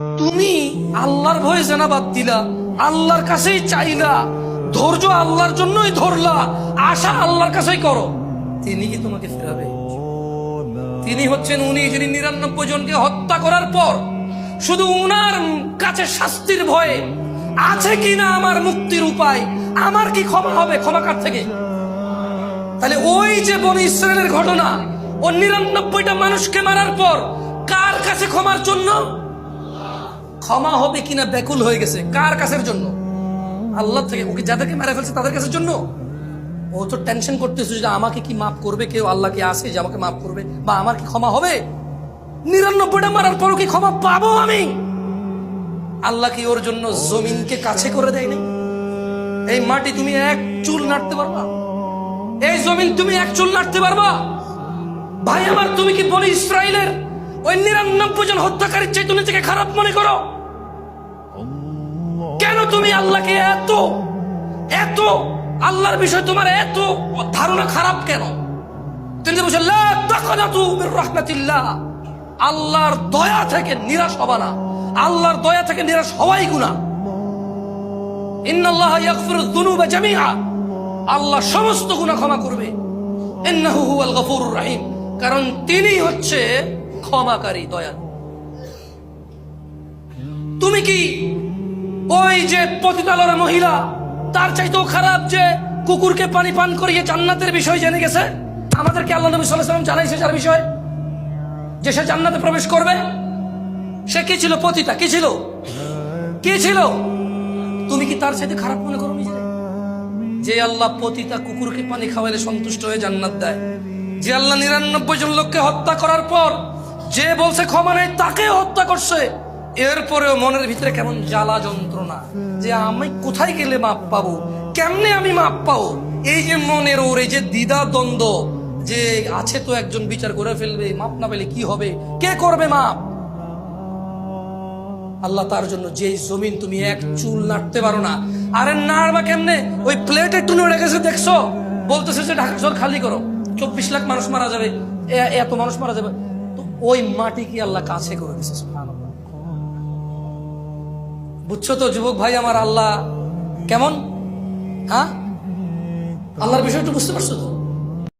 তুমি আল্লাহর ভয়ে জেনা বাদ দিলা, আল্লাহর কাছেই চাইলা, ধৈর্য আল্লাহর জন্যই ধরলা, আশা আল্লাহর কাছেই করো, তিনি কি তোমাকে ফেরাবে? তিনি হচ্ছেন উনি যিনি ৯৯ জনকে হত্যা করার পর শুধু উনার কাছে শাস্তির ভয়ে আছে কিনা আমার মুক্তির উপায়, আমার কি ক্ষমা হবে, ক্ষমা কার থেকে? তাহলে ওই যে বনি ইসরায়েলের ঘটনা, ও ৯৯টা মানুষকে মারার পর কার কাছে ক্ষমার জন্য? ক্ষমা হবে কিনা ব্যাকুল হয়ে গেছে। কার কাছের জন্য? আল্লাহ থেকে। ওকে যাদেরকে মেরে ফেলছে তাদের কাছের জন্য। ও তো টেনশন করতেছে যে আমাকে কি মাফ করবে কেউ, আল্লাহ কি আছে যে আমাকে মাফ করবে, বা আমার কি ক্ষমা হবে? ৯৯টা মারার পরও কি ক্ষমা পাবো আমি? আল্লাহ কি ওর জন্য জমিনকে কাছে করে দেয়নি? এই মাটি তুমি এক চুল নাড়তে পারবা? এই জমিন তুমি এক চুল নাড়তে পারবা? ভাই আমার, তুমি কি বনি ইসরায়েলের ওই ৯৯ জন হত্যাকারীর চেয়ে তুমি নিজেকে খারাপ মনে করো? কেন তুমি আল্লাহকে এত এত আল্লাহর বিষয় তোমার এত ধারণা খারাপ কেন? তিনি বলছেন লা তাকনাতু মির রাহমাতিল্লাহ, আল্লাহর দয়া থেকে নিরাশ হবা না। আল্লাহর দয়া থেকে নিরাশ হওয়াই গুনাহ। ইন্নাল্লাহা ইয়াগফিরুয যুনুবা জামিআ, আল্লাহ সমস্ত গুনাহ ক্ষমা করবে। ইন্নাহু হুয়াল গফুরুর রহিম, কারণ তিনি হচ্ছে ক্ষমাকারী, দয়ালু। তুমি কি ওই যে পতিতালয়ের মহিলা তার চাইতেও খারাপ যে কুকুরকে পানি পান করিয়ে জান্নাতের বিষয় জেনে গেছে? আমাদেরকে আল্লাহ নবী সাল্লাল্লাহু আলাইহি ওয়াসাল্লাম জানাইছে যার বিষয় যে সে জান্নাতে প্রবেশ করবে। সে কি ছিল? পতিতা। কি ছিল? কি ছিল? তুমি কি তার চাইতে খারাপ মনে করো নিজেকে? যে আল্লাহ পতিতা কুকুরকে পানি খাওয়াইলে সন্তুষ্ট হয়ে জান্নাত দেয়, যে আল্লাহ ৯৯ জন লোককে হত্যা করার পর যে বলছে ক্ষমা নেই তাকে হত্যা করছে, এরপরেও মনের ভিতরে কেমন জ্বালা যন্ত্রণা যে আমি কোথায় গেলে মাপ পাবো, কেমনে আমি মাপ পাবো, এই যে মনের ওর এই যে দ্বিধা দ্বন্দ্ব যে আছে, তো একজন বিচার করে ফেলবে, মাপ না পেলে কি হবে, কে করবে মাপ? আল্লাহ তার জন্য যেই জমিন তুমি এক চুল নাড়তে পারো না, আরে নাড়বা কেমনে? ওই প্লেট একটু নড়ে গেছে দেখছো, বলতেছে যে ঢাকা শহর খালি করো, ২৪ লাখ মানুষ মারা যাবে, এত মানুষ মারা যাবে, তো ওই মাটি কি আল্লাহ কাছে করে দিছে? সুবহানাল্লাহ। বুঝছো তো যুবক ভাই আমার, আল্লাহ কেমন? হ্যাঁ, আল্লাহর বিষয়টা বুঝতে পারছো তো?